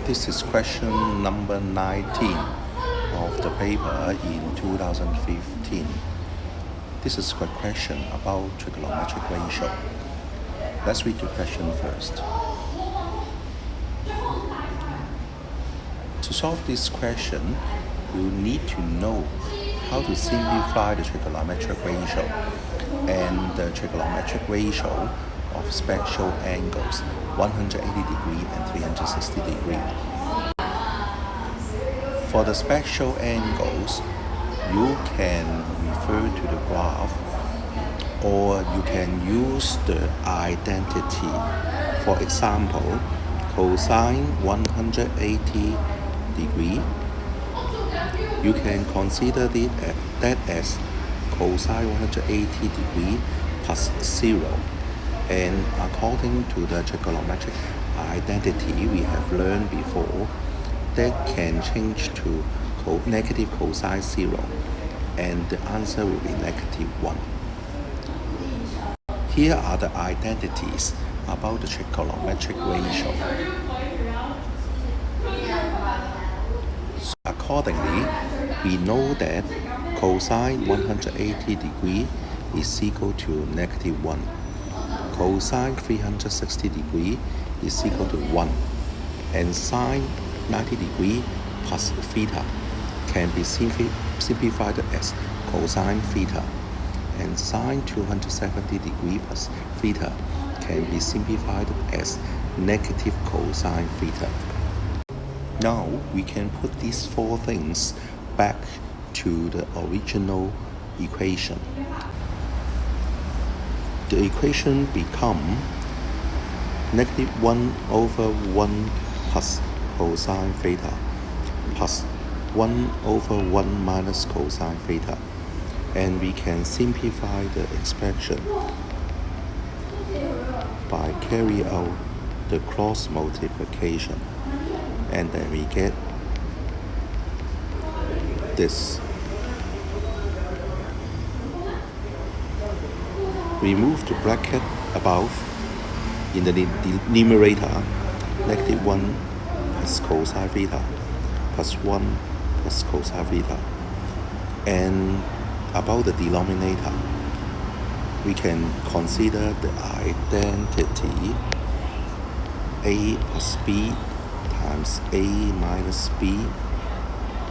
This is question number 19 of the paper in 2015. This is a question about trigonometric ratio. Let's read the question first. To solve this question, you need to know how to simplify the trigonometric ratio and the trigonometric ratio of special angles 180 degree and 360 degree. For the special angles, you can refer to the graph or you can use the identity. For example, cosine 180 degree, you can consider that as cosine 180 degree plus 0. And according to the trigonometric identity we have learned before, that can change to negative cosine 0, and the answer will be negative 1. Here are the identities about the trigonometric ratio. So accordingly, we know that cosine 180 degree is equal to negative 1. Cosine 360 degree is equal to 1. And sine 90 degree plus theta can be simplified as cosine theta. And sine 270 degree plus theta can be simplified as negative cosine theta. Now we can put these four things back to the original equation. The equation becomes negative 1 over 1 plus cosine theta plus 1 over 1 minus cosine theta. And we can simplify the expression by carrying out the cross multiplication. And then we get this. Remove the bracket above. In the numerator, negative 1 plus cosine theta plus 1 plus cosine theta. And about the denominator, we can consider the identity a plus b times a minus b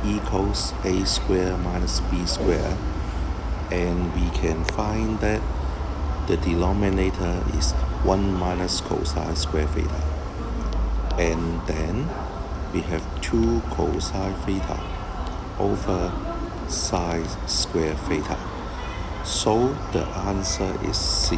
equals a squared minus b squared. And we can find that the denominator is 1 minus cosine square theta. And then we have 2 cosine theta over sine square theta. So the answer is C.